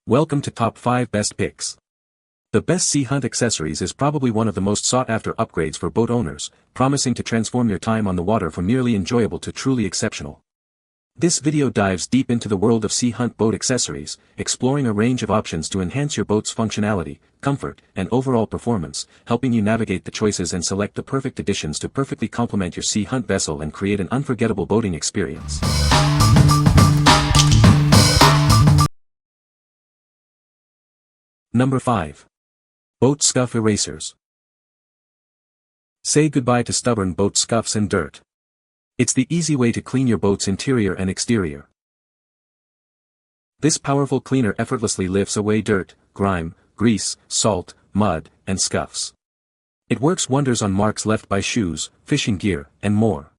Welcome to Top 5 Best Picks. The Best Sea Hunt Accessories is probably one of the most sought-after upgrades for boat owners, promising to transform your time on the water from merely enjoyable to truly exceptional. This video dives deep into the world of sea hunt boat accessories, exploring a range of options to enhance your boat's functionality, comfort, and overall performance, helping you navigate the choices and select the perfect additions to perfectly complement your sea hunt vessel and create an unforgettable boating experience. Number 5. Boat Scuff Erasers. Say goodbye to stubborn boat scuffs and dirt. It's the easy way to clean your boat's interior and exterior. This powerful cleaner effortlessly lifts away dirt, grime, grease, salt, mud, and scuffs. It works wonders on marks left by shoes, fishing gear, and more.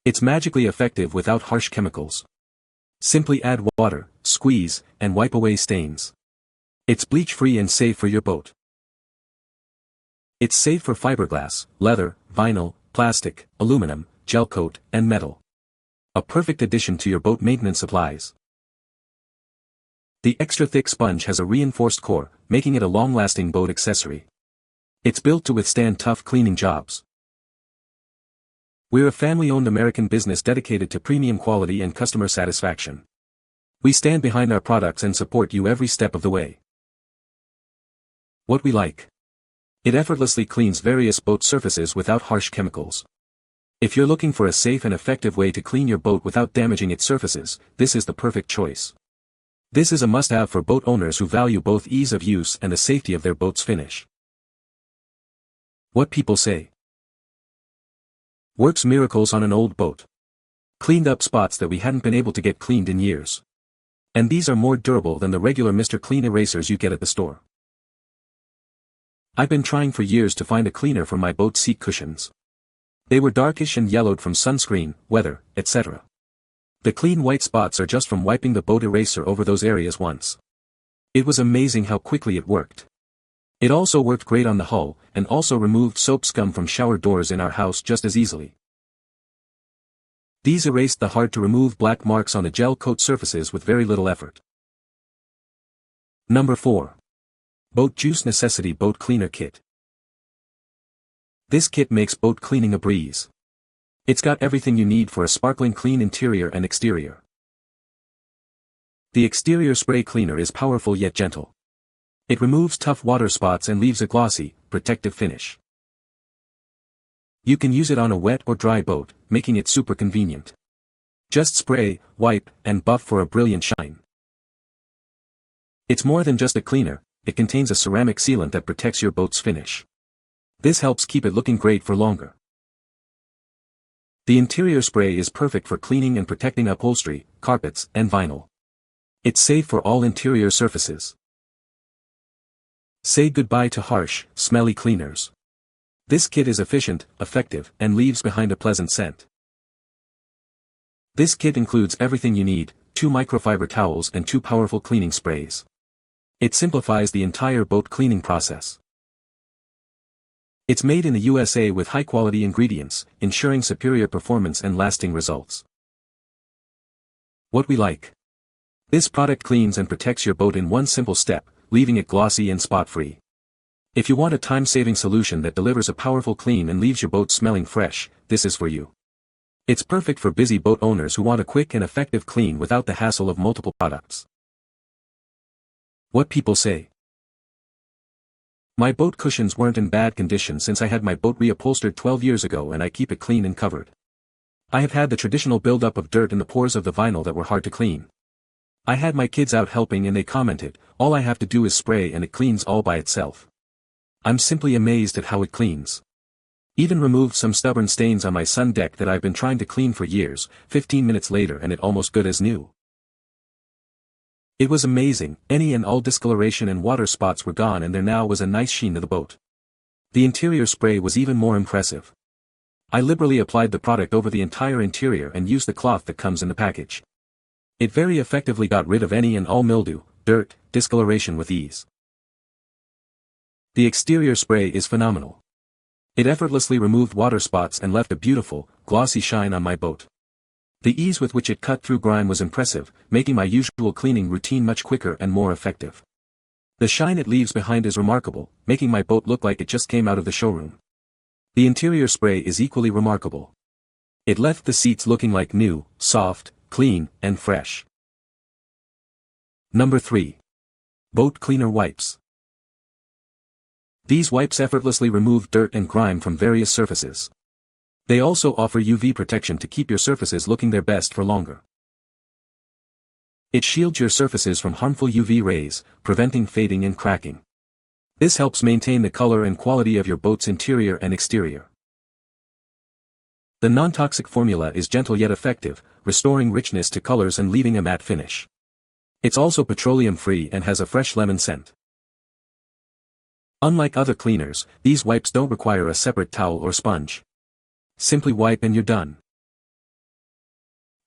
It's magically effective without harsh chemicals. Simply add water, squeeze, and wipe away stains. It's bleach-free and safe for your boat. It's safe for fiberglass, leather, vinyl, plastic, aluminum, gel coat, and metal. A perfect addition to your boat maintenance supplies. The extra thick sponge has a reinforced core, making it a long-lasting boat accessory. It's built to withstand tough cleaning jobs. We're a family-owned American business dedicated to premium quality and customer satisfaction. We stand behind our products and support you every step of the way. What we like. It effortlessly cleans various boat surfaces without harsh chemicals. If you're looking for a safe and effective way to clean your boat without damaging its surfaces, this is the perfect choice. This is a must-have for boat owners who value both ease of use and the safety of their boat's finish. What people say. Works miracles on an old boat. Cleaned up spots that we hadn't been able to get cleaned in years. And these are more durable than the regular Mr. Clean erasers you get at the store. I've been trying for years to find a cleaner for my boat seat cushions. They were darkish and yellowed from sunscreen, weather, etc. The clean white spots are just from wiping the boat eraser over those areas once. It was amazing how quickly it worked. It also worked great on the hull, and also removed soap scum from shower doors in our house just as easily. These erased the hard-to-remove black marks on the gel coat surfaces with very little effort. Number 4. Boat Juice Necessity Boat Cleaner Kit. This kit makes boat cleaning a breeze. It's got everything you need for a sparkling clean interior and exterior. The exterior spray cleaner is powerful yet gentle. It removes tough water spots and leaves a glossy, protective finish. You can use it on a wet or dry boat, making it super convenient. Just spray, wipe, and buff for a brilliant shine. It's more than just a cleaner. It contains a ceramic sealant that protects your boat's finish. This helps keep it looking great for longer. The interior spray is perfect for cleaning and protecting upholstery, carpets, and vinyl. It's safe for all interior surfaces. Say goodbye to harsh, smelly cleaners. This kit is efficient, effective, and leaves behind a pleasant scent. This kit includes everything you need: 2 microfiber towels and 2 powerful cleaning sprays. It simplifies the entire boat cleaning process. It's made in the USA with high-quality ingredients, ensuring superior performance and lasting results. What we like. This product cleans and protects your boat in one simple step, leaving it glossy and spot-free. If you want a time-saving solution that delivers a powerful clean and leaves your boat smelling fresh, this is for you. It's perfect for busy boat owners who want a quick and effective clean without the hassle of multiple products. What people say. My boat cushions weren't in bad condition since I had my boat reupholstered 12 years ago, and I keep it clean and covered. I have had the traditional buildup of dirt in the pores of the vinyl that were hard to clean. I had my kids out helping and they commented, "All I have to do is spray and it cleans all by itself." I'm simply amazed at how it cleans. Even removed some stubborn stains on my sun deck that I've been trying to clean for years, 15 minutes later and it almost good as new. It was amazing. Any and all discoloration and water spots were gone and there now was a nice sheen to the boat. The interior spray was even more impressive. I liberally applied the product over the entire interior and used the cloth that comes in the package. It very effectively got rid of any and all mildew, dirt, discoloration with ease. The exterior spray is phenomenal. It effortlessly removed water spots and left a beautiful, glossy shine on my boat. The ease with which it cut through grime was impressive, making my usual cleaning routine much quicker and more effective. The shine it leaves behind is remarkable, making my boat look like it just came out of the showroom. The interior spray is equally remarkable. It left the seats looking like new, soft, clean, and fresh. Number 3. Boat Cleaner Wipes. These wipes effortlessly remove dirt and grime from various surfaces. They also offer UV protection to keep your surfaces looking their best for longer. It shields your surfaces from harmful UV rays, preventing fading and cracking. This helps maintain the color and quality of your boat's interior and exterior. The non-toxic formula is gentle yet effective, restoring richness to colors and leaving a matte finish. It's also petroleum-free and has a fresh lemon scent. Unlike other cleaners, these wipes don't require a separate towel or sponge. Simply wipe and you're done.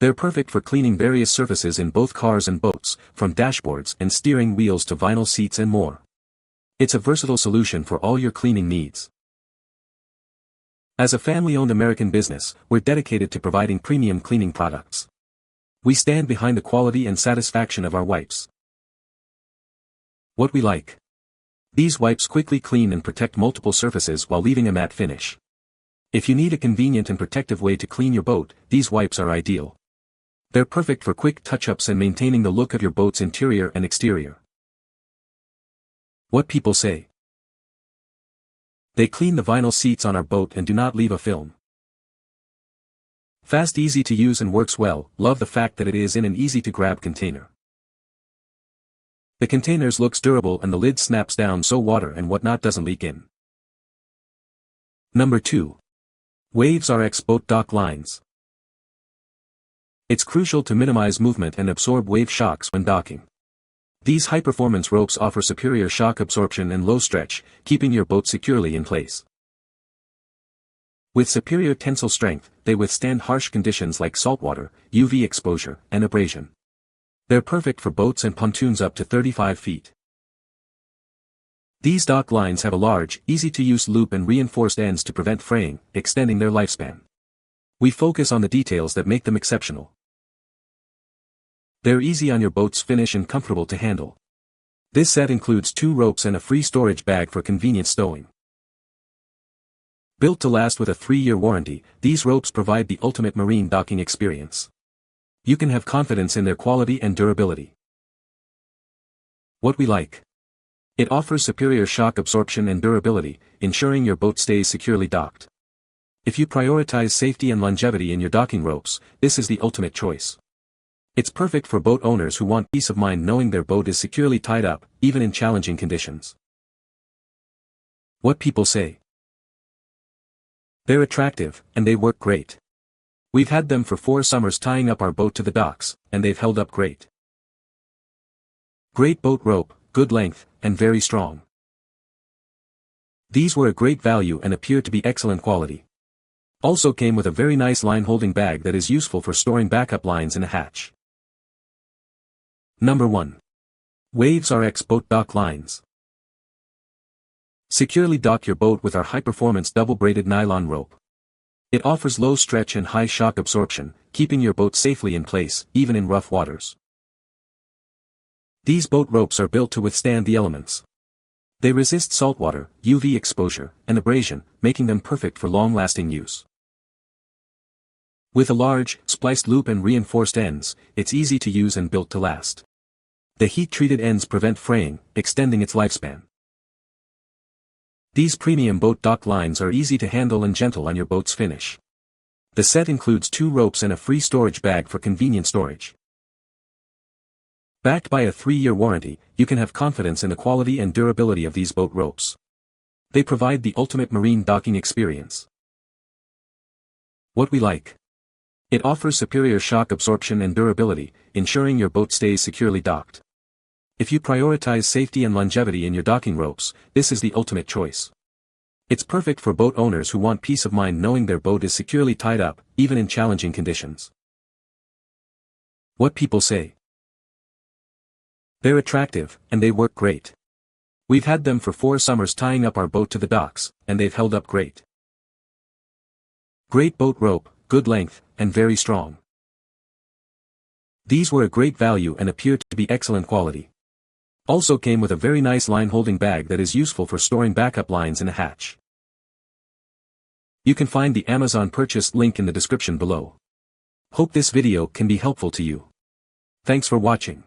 They're perfect for cleaning various surfaces in both cars and boats, from dashboards and steering wheels to vinyl seats and more. It's a versatile solution for all your cleaning needs. As a family-owned American business, we're dedicated to providing premium cleaning products. We stand behind the quality and satisfaction of our wipes. What we like. These wipes quickly clean and protect multiple surfaces while leaving a matte finish. If you need a convenient and protective way to clean your boat, these wipes are ideal. They're perfect for quick touch-ups and maintaining the look of your boat's interior and exterior. What people say. They clean the vinyl seats on our boat and do not leave a film. Fast, easy to use and works well. Love the fact that it is in an easy-to-grab container. The containers looks durable and the lid snaps down so water and whatnot doesn't leak in. Number 2. WavesRX Boat Dock Lines. It's crucial to minimize movement and absorb wave shocks when docking. These high-performance ropes offer superior shock absorption and low stretch, keeping your boat securely in place. With superior tensile strength, they withstand harsh conditions like saltwater, UV exposure, and abrasion. They're perfect for boats and pontoons up to 35 feet. These dock lines have a large, easy-to-use loop and reinforced ends to prevent fraying, extending their lifespan. We focus on the details that make them exceptional. They're easy on your boat's finish and comfortable to handle. This set includes 2 ropes and a free storage bag for convenient stowing. Built to last with a 3-year warranty, these ropes provide the ultimate marine docking experience. You can have confidence in their quality and durability. What we like. It offers superior shock absorption and durability, ensuring your boat stays securely docked. If you prioritize safety and longevity in your docking ropes, this is the ultimate choice. It's perfect for boat owners who want peace of mind knowing their boat is securely tied up, even in challenging conditions. What people say. They're attractive, and they work great. We've had them for 4 summers tying up our boat to the docks, and they've held up great. Great boat rope, good length, and very strong. These were a great value and appear to be excellent quality. Also came with a very nice line holding bag that is useful for storing backup lines in a hatch. Number 1. WavesRX Boat Dock Lines. Securely dock your boat with our high-performance double-braided nylon rope. It offers low stretch and high shock absorption, keeping your boat safely in place, even in rough waters. These boat ropes are built to withstand the elements. They resist saltwater, UV exposure, and abrasion, making them perfect for long-lasting use. With a large, spliced loop and reinforced ends, it's easy to use and built to last. The heat-treated ends prevent fraying, extending its lifespan. These premium boat dock lines are easy to handle and gentle on your boat's finish. The set includes 2 ropes and a free storage bag for convenient storage. Backed by a 3-year warranty, you can have confidence in the quality and durability of these boat ropes. They provide the ultimate marine docking experience. What we like. It offers superior shock absorption and durability, ensuring your boat stays securely docked. If you prioritize safety and longevity in your docking ropes, this is the ultimate choice. It's perfect for boat owners who want peace of mind knowing their boat is securely tied up, even in challenging conditions. What people say. They're attractive, and they work great. We've had them for 4 summers tying up our boat to the docks, and they've held up great. Great boat rope, good length, and very strong. These were a great value and appeared to be excellent quality. Also came with a very nice line holding bag that is useful for storing backup lines in a hatch. You can find the Amazon purchase link in the description below. Hope this video can be helpful to you. Thanks for watching.